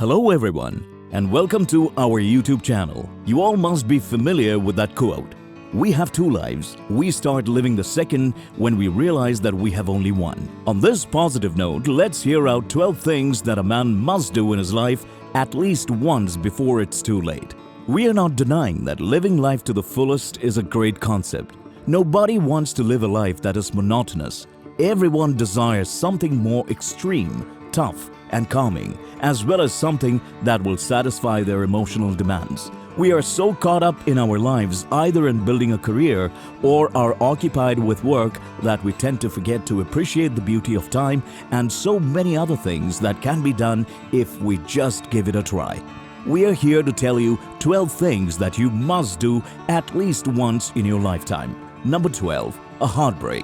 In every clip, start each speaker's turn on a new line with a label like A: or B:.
A: Hello everyone and welcome to our YouTube channel. You all must be familiar with that quote. We have two lives. We start living the second when we realize that we have only one. On this positive note, let's hear out 12 things that a man must do in his life at least once before it's too late. We are not denying that living life to the fullest is a great concept. Nobody wants to live a life that is monotonous. Everyone desires something more extreme, tough, and calming, as well as something that will satisfy their emotional demands. We are so caught up in our lives, either in building a career or are occupied with work, that we tend to forget to appreciate the beauty of time and so many other things that can be done if we just give it a try. We are here to tell you 12 things that you must do at least once in your lifetime. Number 12. A heartbreak.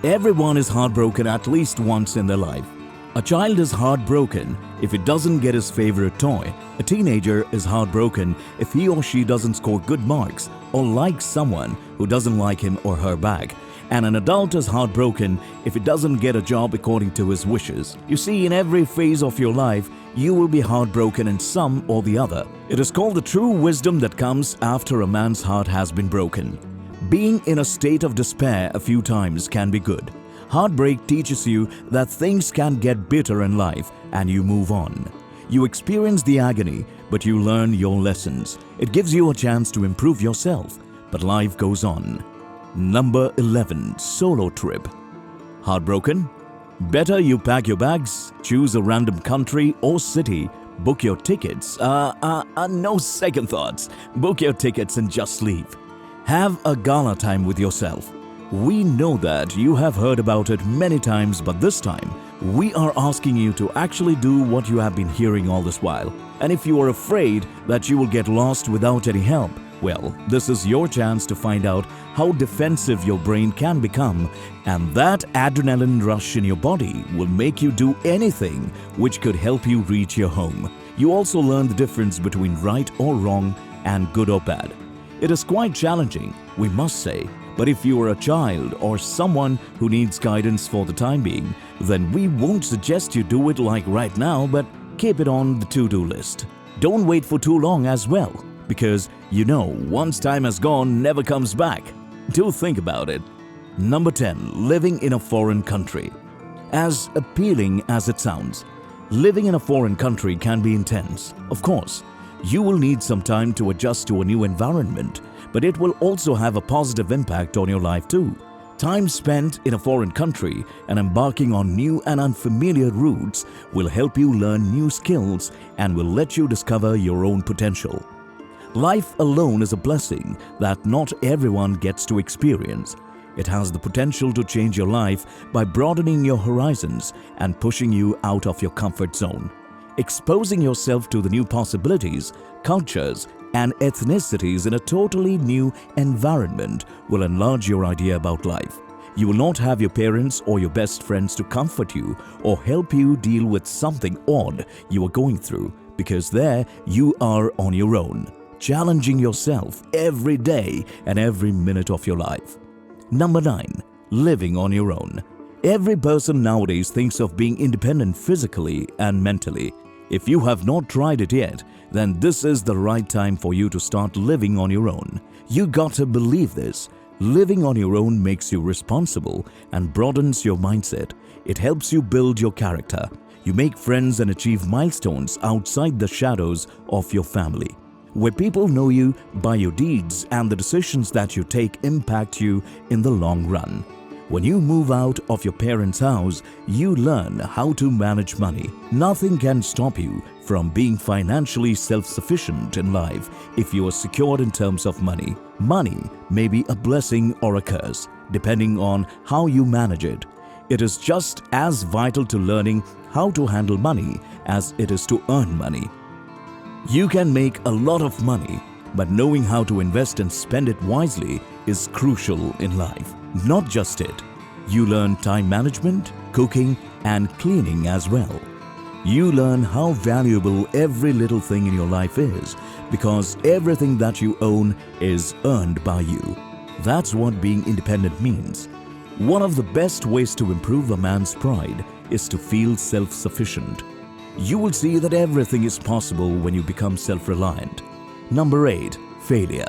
A: Everyone is heartbroken at least once in their life. A child is heartbroken if he doesn't get his favorite toy. A teenager is heartbroken if he or she doesn't score good marks or likes someone who doesn't like him or her back. And an adult is heartbroken if he doesn't get a job according to his wishes. You see, in every phase of your life, you will be heartbroken in some or the other. It is called the true wisdom that comes after a man's heart has been broken. Being in a state of despair a few times can be good. Heartbreak teaches you that things can get bitter in life and you move on. You experience the agony, but you learn your lessons. It gives you a chance to improve yourself, but life goes on. Number 11. Solo trip. Heartbroken? Better you pack your bags, choose a random country or city, book your tickets. No second thoughts. Book your tickets and just leave. Have a gala time with yourself. We know that you have heard about it many times, but this time, we are asking you to actually do what you have been hearing all this while. And if you are afraid that you will get lost without any help, well, this is your chance to find out how defensive your brain can become, and that adrenaline rush in your body will make you do anything which could help you reach your home. You also learn the difference between right or wrong and good or bad. It is quite challenging, we must say. But if you are a child or someone who needs guidance for the time being, then we won't suggest you do it like right now, but keep it on the to-do list. Don't wait for too long as well, because you know, once time has gone, never comes back. Do think about it. Number 10. Living in a foreign country. As appealing as it sounds, living in a foreign country can be intense. Of course, you will need some time to adjust to a new environment, but it will also have a positive impact on your life too. Time spent in a foreign country and embarking on new and unfamiliar routes will help you learn new skills and will let you discover your own potential. Life alone is a blessing that not everyone gets to experience. It has the potential to change your life by broadening your horizons and pushing you out of your comfort zone. Exposing yourself to the new possibilities, cultures, and ethnicities in a totally new environment will enlarge your idea about life. You will not have your parents or your best friends to comfort you or help you deal with something odd you are going through, because there you are on your own, challenging yourself every day and every minute of your life. Number 9. Living on your own. Every person nowadays thinks of being independent physically and mentally. If you have not tried it yet, then this is the right time for you to start living on your own. You got to believe this. Living on your own makes you responsible and broadens your mindset. It helps you build your character. You make friends and achieve milestones outside the shadows of your family, where people know you by your deeds and the decisions that you take impact you in the long run. When you move out of your parents' house, you learn how to manage money. Nothing can stop you from being financially self-sufficient in life if you are secured in terms of money. Money may be a blessing or a curse, depending on how you manage it. It is just as vital to learning how to handle money as it is to earn money. You can make a lot of money, but knowing how to invest and spend it wisely is crucial in life. Not just it, you learn time management, cooking, and cleaning as well. You learn how valuable every little thing in your life is, because everything that you own is earned by you. That's what being independent means. One of the best ways to improve a man's pride is to feel self-sufficient. You will see that everything is possible when you become self-reliant. Number 8. Failure.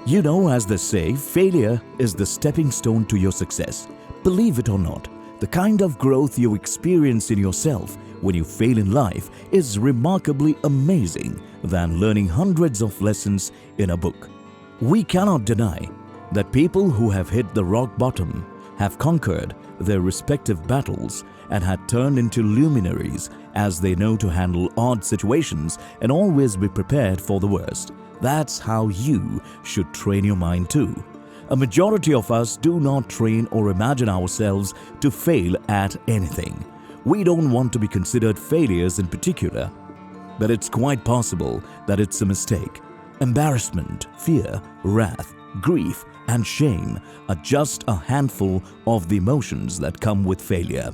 A: You know, as they say, failure is the stepping stone to your success. Believe it or not, the kind of growth you experience in yourself when you fail in life is remarkably amazing than learning hundreds of lessons in a book. We cannot deny that people who have hit the rock bottom have conquered their respective battles and had turned into luminaries as they know to handle odd situations and always be prepared for the worst. That's how you should train your mind too. A majority of us do not train or imagine ourselves to fail at anything. We don't want to be considered failures in particular, but it's quite possible that it's a mistake. Embarrassment, fear, wrath, grief, and shame are just a handful of the emotions that come with failure.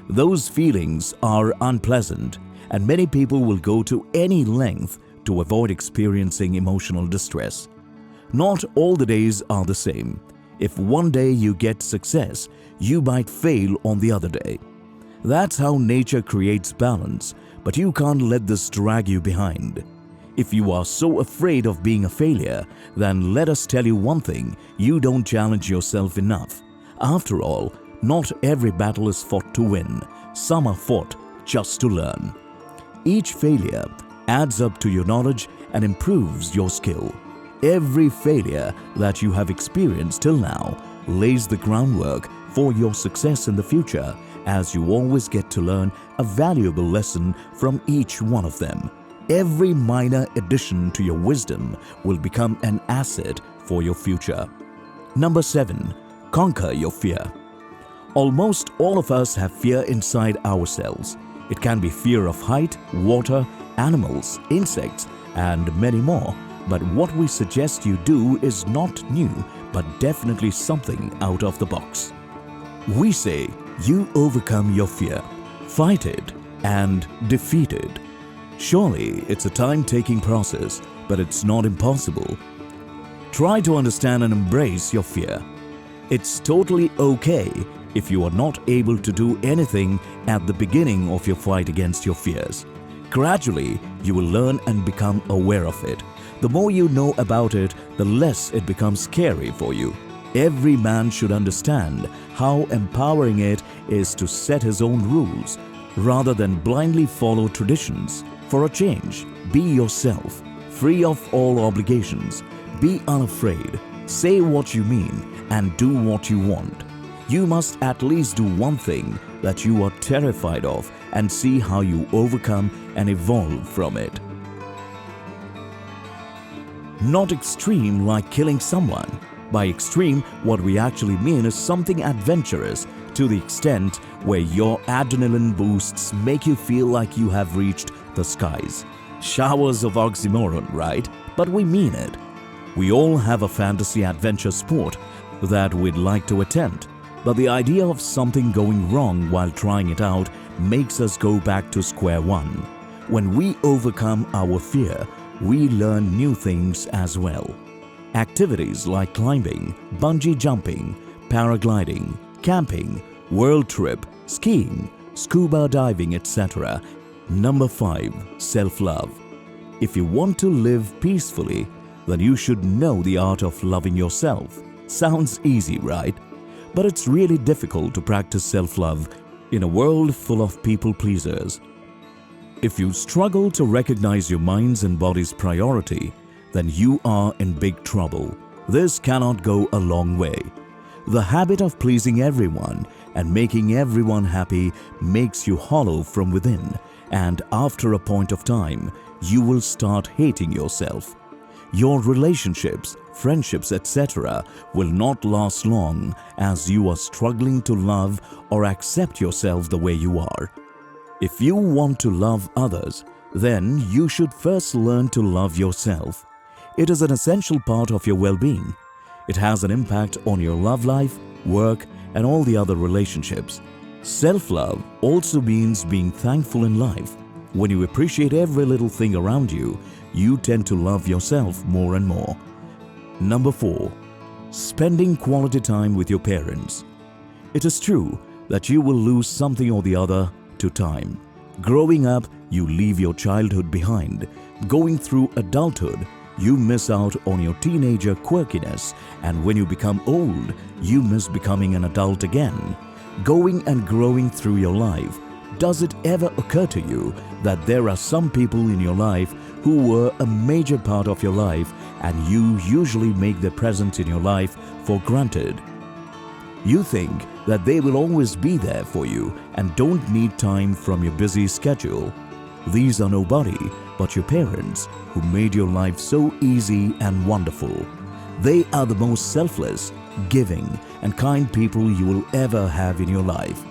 A: Those feelings are unpleasant, and many people will go to any length to avoid experiencing emotional distress. Not all the days are the same. If one day you get success, you might fail on the other day. That's how nature creates balance, but you can't let this drag you behind. If you are so afraid of being a failure, then let us tell you one thing: you don't challenge yourself enough. After all, not every battle is fought to win. Some are fought just to learn. Each failure adds up to your knowledge and improves your skill. Every failure that you have experienced till now lays the groundwork for your success in the future, as you always get to learn a valuable lesson from each one of them. Every minor addition to your wisdom will become an asset for your future. Number 7. Conquer your fear. Almost all of us have fear inside ourselves. It can be fear of height, water, animals, insects, and many more. But what we suggest you do is not new, but definitely something out of the box. We say you overcome your fear, fight it, and defeat it. Surely it's a time-taking process, but it's not impossible. Try to understand and embrace your fear. It's totally okay if you are not able to do anything at the beginning of your fight against your fears. Gradually, you will learn and become aware of it. The more you know about it, the less it becomes scary for you. Every man should understand how empowering it is to set his own rules, rather than blindly follow traditions. For a change, be yourself, free of all obligations. Be unafraid, say what you mean, and do what you want. You must at least do one thing that you are terrified of and see how you overcome and evolve from it. Not extreme like killing someone. By extreme, what we actually mean is something adventurous to the extent where your adrenaline boosts make you feel like you have reached the skies. Showers of oxymoron, right? But we mean it. We all have a fantasy adventure sport that we'd like to attempt, but the idea of something going wrong while trying it out makes us go back to square one. When we overcome our fear, we learn new things as well. Activities like climbing, bungee jumping, paragliding, camping, world trip, skiing, scuba diving, etc. Number 5. Self-love. If you want to live peacefully, then you should know the art of loving yourself. Sounds easy, right? But it's really difficult to practice self-love in a world full of people-pleasers. If you struggle to recognize your mind's and body's priority, then you are in big trouble. This cannot go a long way. The habit of pleasing everyone and making everyone happy makes you hollow from within, and after a point of time, you will start hating yourself. Your relationships, friendships, etc. will not last long as you are struggling to love or accept yourself the way you are. If you want to love others, then you should first learn to love yourself. It is an essential part of your well-being. It has an impact on your love life, work, and all the other relationships. Self-love also means being thankful in life. When you appreciate every little thing around you, you tend to love yourself more and more. Number 4. Spending quality time with your parents. It is true that you will lose something or the other to time, Growing up, you leave your childhood behind. Going through adulthood, you miss out on your teenager quirkiness, and when you become old, you miss becoming an adult again. Going and growing through your life, does it ever occur to you that there are some people in your life who were a major part of your life and you usually make their presence in your life for granted? You think that they will always be there for you and don't need time from your busy schedule. These are nobody but your parents who made your life so easy and wonderful. They are the most selfless, giving, and kind people you will ever have in your life.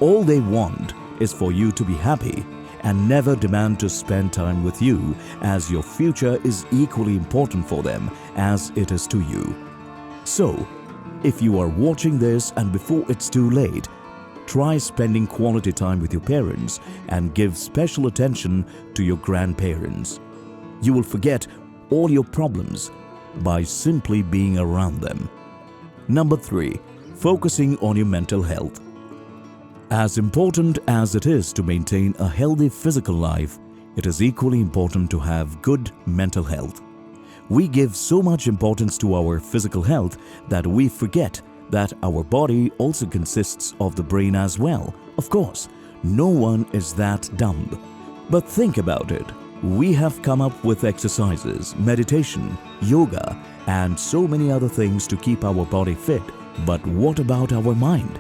A: All they want is for you to be happy and never demand to spend time with you, as your future is equally important for them as it is to you. So, if you are watching this and before it's too late, try spending quality time with your parents and give special attention to your grandparents. You will forget all your problems by simply being around them. Number 3. Focusing on your mental health. As important as it is to maintain a healthy physical life, it is equally important to have good mental health. We give so much importance to our physical health that we forget that our body also consists of the brain as well. Of course, no one is that dumb. But think about it. We have come up with exercises, meditation, yoga, and so many other things to keep our body fit. But what about our mind?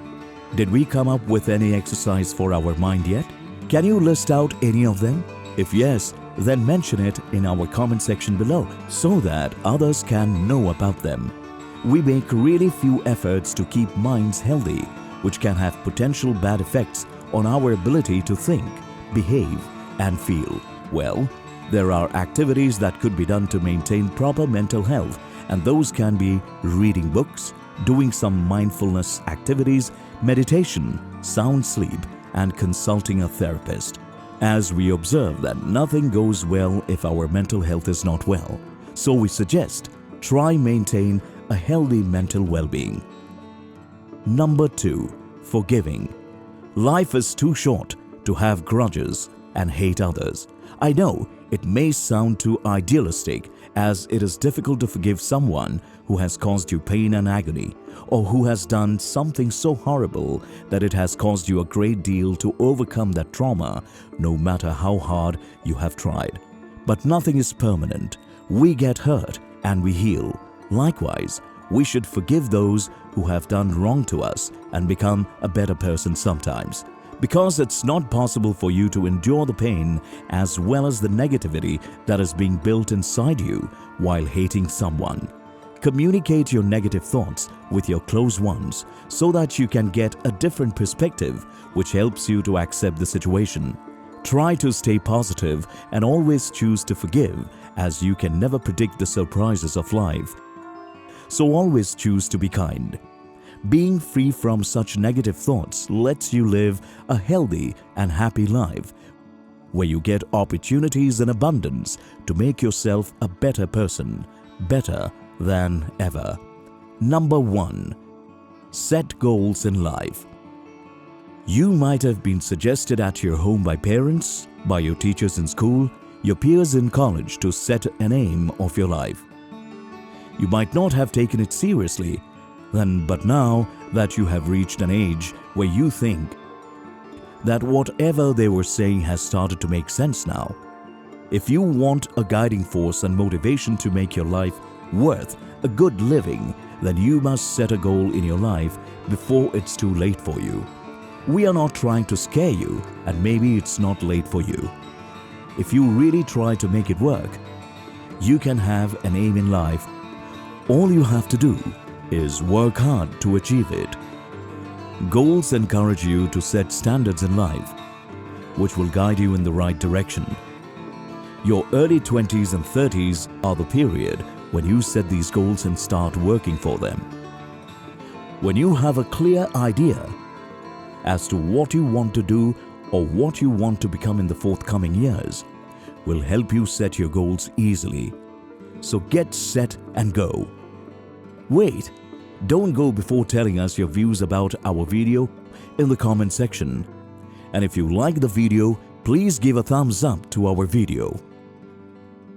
A: Did we come up with any exercise for our mind yet? Can you list out any of them? If yes, then mention it in our comment section below so that others can know about them. We make really few efforts to keep minds healthy, which can have potential bad effects on our ability to think, behave, and feel. Well, there are activities that could be done to maintain proper mental health, and those can be reading books, doing some mindfulness activities, meditation, sound sleep, and consulting a therapist. As we observe that nothing goes well if our mental health is not well, so we suggest try maintain a healthy mental well-being. Number 2. Forgiving. Life is too short to have grudges and hate others. I know it may sound too idealistic, as it is difficult to forgive someone who has caused you pain and agony, or who has done something so horrible that it has caused you a great deal to overcome that trauma, no matter how hard you have tried. But nothing is permanent. We get hurt and we heal. Likewise, we should forgive those who have done wrong to us and become a better person sometimes. Because it's not possible for you to endure the pain as well as the negativity that is being built inside you while hating someone. Communicate your negative thoughts with your close ones so that you can get a different perspective, which helps you to accept the situation. Try to stay positive and always choose to forgive, as you can never predict the surprises of life. So always choose to be kind. Being free from such negative thoughts lets you live a healthy and happy life, where you get opportunities in abundance to make yourself a better person, better than ever. Number 1. Set goals in life. You might have been suggested at your home by parents, by your teachers in school, your peers in college to set an aim of your life. You might not have taken it seriously, but now that you have reached an age where you think that whatever they were saying has started to make sense now. If you want a guiding force and motivation to make your life worth a good living, then you must set a goal in your life before it's too late for you. We are not trying to scare you, and maybe it's not late for you. If you really try to make it work, you can have an aim in life. All you have to do is work hard to achieve it. Goals encourage you to set standards in life, which will guide you in the right direction. Your early 20s and 30s are the period when you set these goals and start working for them. When you have a clear idea as to what you want to do or what you want to become in the forthcoming years, will help you set your goals easily. So get set and go. Wait, don't go before telling us your views about our video in the comment section. And if you like the video, please give a thumbs up to our video.